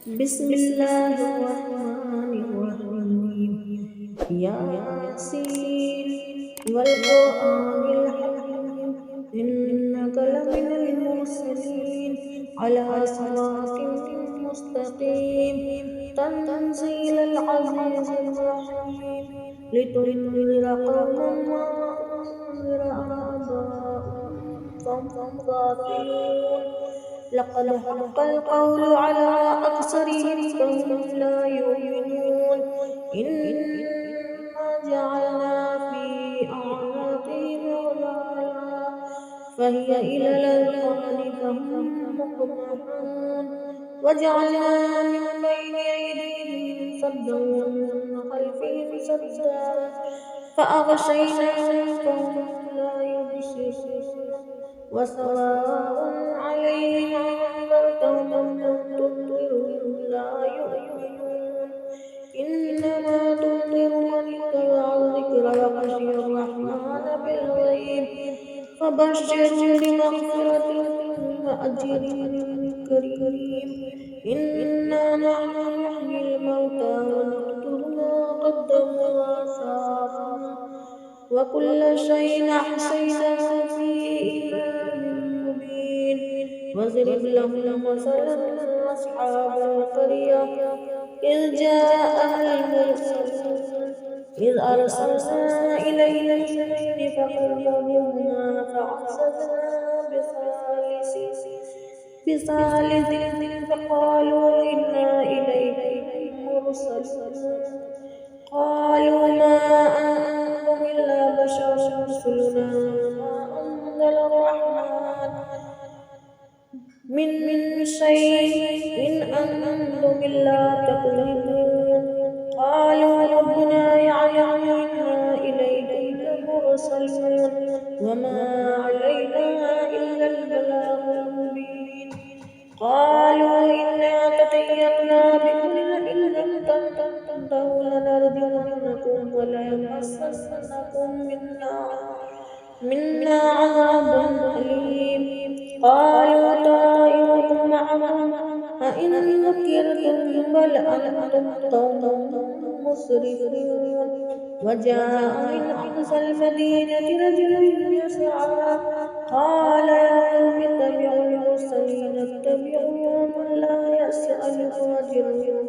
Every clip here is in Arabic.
بسم الله الرحمن الرحيم. ياسين والقرآن الحكيم إنك لمن المرسلين على صراط مستقيم تنزيل العزيز الرحيم لتنذر قوما ما أنذر آباؤهم فهم غافلون لقد حق القول على أكثرهم فهم لا يؤمنون إنا جعلنا في أعناقهم أغلالا فهي إلى الأذقان فهم مقمحون وجعلنا من بين أيديهم سدا ومن خلفهم سدا فأغشيناهم فهم لا يبصرون وسواء عليهم أنذرتهم أم لم تنذرهم لا يؤمنون إنما تنذر من اتبع الذكر وخشي الرحمن بالغيب فبشرهم بمغفرة وأجر كريم إنا نحن نحيي الموتى ونكتب ما قدموا وآثارهم وكل شيء أحصيناه في إمام مبين واضرب لهم مثلا أصحاب القرية إذ جاءها المرسلون إذ أرسلنا إليهم اثنين فكذبوهما فعززنا بثالث فقالوا إنا إليكم مرسلون قالوا ما أنتم إلا بشر مثلنا ما أنزل الرحمن من شيء إن أنتم إلا تكذبون قالوا ربنا يعلم إنا إليكم لمرسلون وما علينا إلا البلاغ المبين قالوا إنا تطيرنا بكم لئن لم تنتهوا لنرجمنكم وليمسنكم منا عذاب أليم قالوا طائركم معكم أئن ذكرتم بل أنتم قوم مسرفون وجاء من أقصى المدينة رجل يسعى قال يا قوم اتبعوا المرسلين اتبعوا من لا يسأل أجرا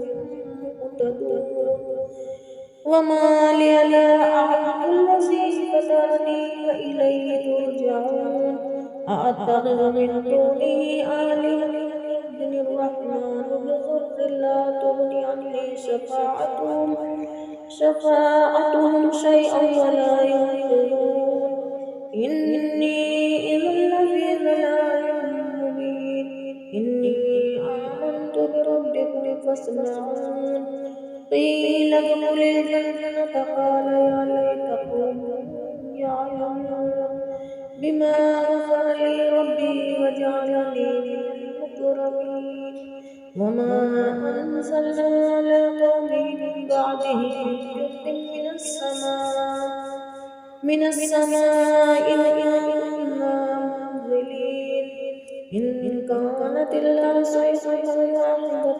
مهتدون وما لي لا أعبد الذي فطرني وإليه ترجعون أأتخذ من دونه آلهة يردني الرحمن بضر لا تغني عني شفاعتهم شيئا ولا ينقذون إني إذا لفي ضلال مبين إني آمنت بربكم فاسمعون قيل ادخل الجنة قال يا ليت قومي يعلمون بما غفر لي ربي وجعلني من المكرمين وما أنزلنا على قومه من بعده من جند من السماء إنا منزلين إن كانت إلا صيحة واحدة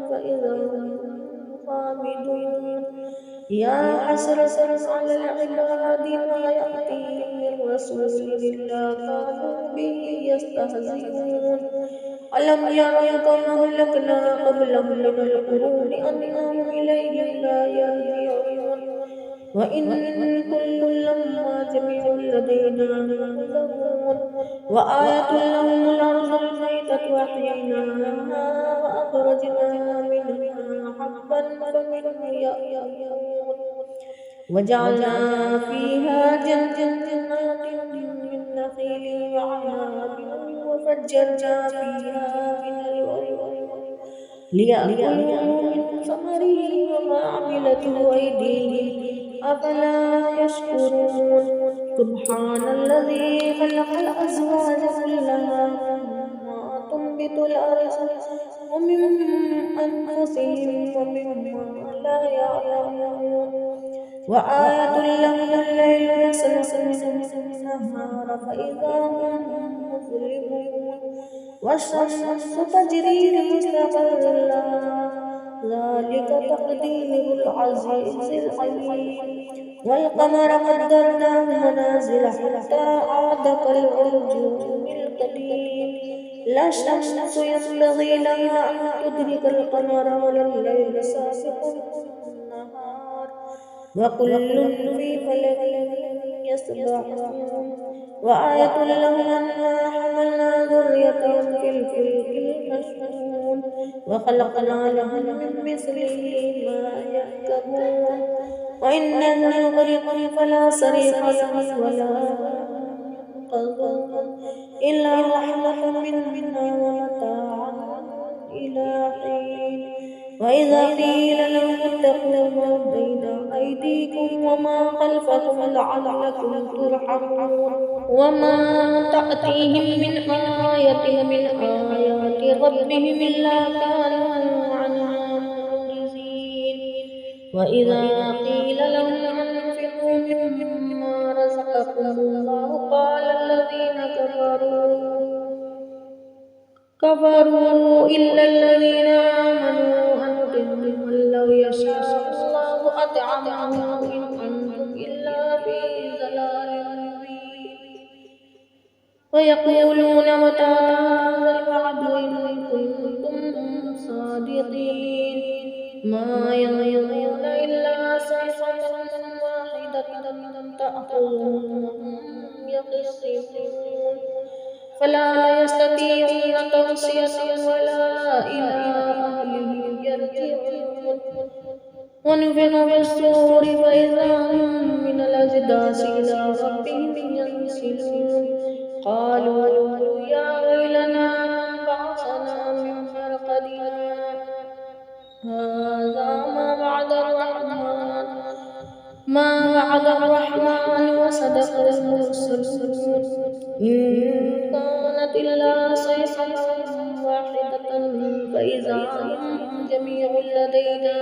فإذا هم خامدون يا حسرة على العباد ما يأتيهم من رسول إلا كانوا به يستهزئون ألم يروا كم أهلكنا قبلهم من القرون أنهم إليهم لا يرجعون وإن كل لما جميع لدينا محضرون وآية لهم الأرض الميتة وأحييناها وأخرجنا منها حبا فمنه يأكلون وجعلنا فيها جنات من نخيل وعناب وفجرنا فيها من العيون ليأكلوا من ثمره وما عملته أيديهم أفلا يشكرون سبحان الذي خلق الأزواج كلها مما تنبت الأرض ومن أنفسهم ومما لا يعلمون وآية لهم الليل نسلك منه النهار فإذا هم مظلمون والشمس تجري لمستقر لها تقديره العزيز العليم. والقمر قدرناه منازل حتى عاد كالعرجون القديم. لا الشمس ينبغي لها أن تدرك القمر ولا الليل سابق النهار وكل في فلك يسبحون. وآية لهم أنا حملنا ذريتهم في الفلك المشحون وخلقنا لهم من مثله ما يركبون وإن يغرقوا فلا صريخ لهم ولا ينقذون إلا رحمة منا ومتاعا إلى حين. وإذا قيل لهم اتقوا ما بين أيديكم وما خلفكم لعلكم ترحمون وما تأتيهم من آية من آيات ربهم إلا كانوا عنها معرضين. وإذا قيل لهم أنفقوا مما رزقكم الله قال الذين كفروا إلا الذين آمنوا أنطعموا لو يشاء الله أطعمهم إن أنتم إلا في ضلال مبين. ويقولون متى هذا الوعد إن كنتم صادقين ما ينظرون إلا صيحة واحدة تأخذهم وهم يخصمون فلا يستطيعون توصية ولا إلى أهلهم يرجعون. ونفخ في الصور فإذا هم من الأجداث إلى ربهم ينسلون قالوا يا ويلنا من بعثنا من مرقدنا هذا ما وعد الرحمن وصدق المرسلون إن كانت إلا صيحة واحدة فإذا هم جميع لدينا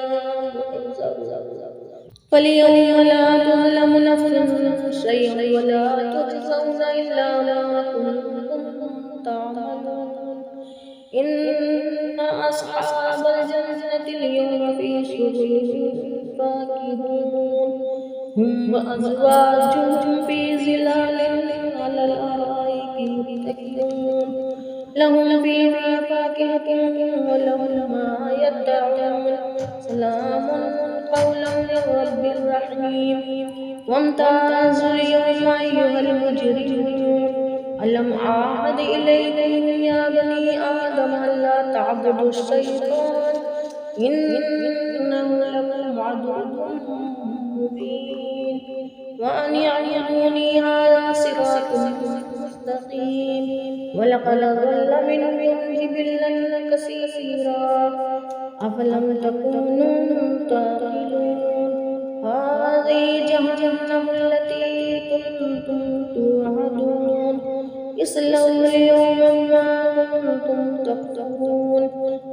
محضرون. فاليوم لا تظلم نفس شيئا ولا تجزون إلا ما كنتم تعملون. إن أصحاب الجنة اليوم في شغل فاكهون هم وأزواجهم في ظلال على الأرائك متكئون لهم فيها فاكهة ولهم ما يدعون سلام قولا من رب رحيم. وامتازوا اليوم أيها المجرمون ألم أعهد إليكم يا بني آدم ألا تعبدوا الشيطان إنه لكم عدو مبين وأن يعبدوني هذا صراط مستقيم. ولقد ضل منكم جبلا كثيرا أفلم تكونوا تعقلون. هذه جهنم التي كنتم توعدون اصلوا اليوم ما كنتم تكفرون.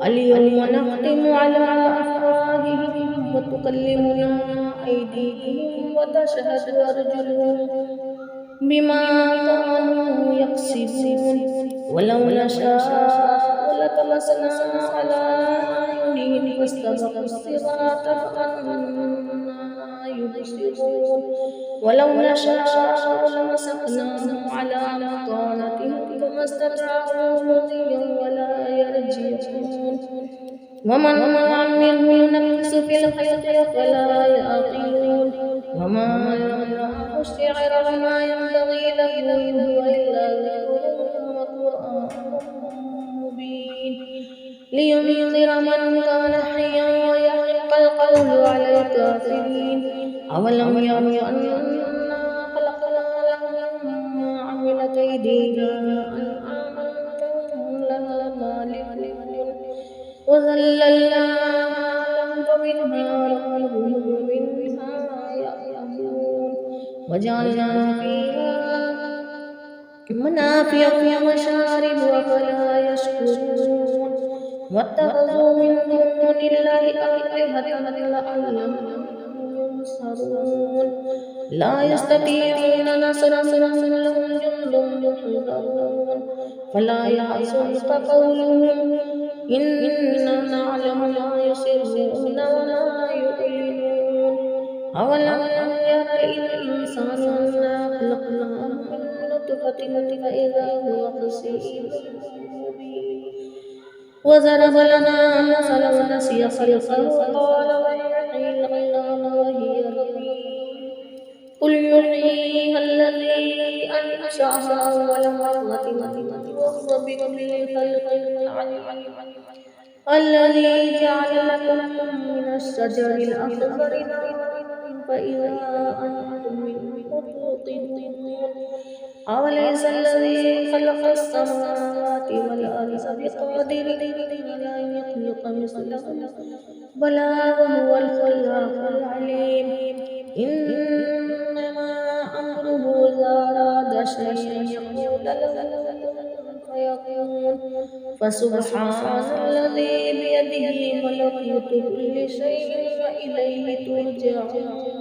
اليوم نختم على أفواههم وتكلمنا أيديهم وتشهد أرجلهم بما كانوا يكسبون. ولو نشاء لطمسنا على أعينهم فاستبقوا الصراط فأنى يبصرون. ولو نشاء لمسخناهم على مكانتهم فما استطاعوا مضيا ولا يرجعون. ومن نعمره نقص في الخلق فلا يعقلون. وما يمنعه الشعر وما ينبغي له إن هو إلا ذكر وقرآن مبين لينذر من كان حيا ويحق القول على الكافرين. أولم يروا أنا خلقنا لهم ما عملت أيدينا أنعاما فهم لها مالكون وذللناها لهم فمنها ركوبهم ومنها يأكلون وجعلنا فيها منافع ومشارب أفلا يشكرون. واتخذوا من دون الله آلهة لعلهم ينصرون. لا يستطيعون نصرهم لهم جند محضرون. فلا يحزنك قولهم إنا نعلم ما يسرون وما أولم ير الإنسان أنا خلقناه من نطفة فإذا هو خصيم مبين وضرب لنا مثلا ونسي خلقه قال من يحيي العظام وهي رميم قل يحييها الذي أنشأها أول مرة وهو بكل خلق عليم الذي جعل لكم من الشجر الأخضر نارا فإذا أنتم منه توقدون أوليس الذي خلق السماوات والأرض بقادر على أن يخلق مثلهم بلى وهو الخلاق العليم إنما أمره إذا أراد شيئا يقول له كن فيكون فسبحان الذي بيده ملكوت كل شيء وإليه ترجعون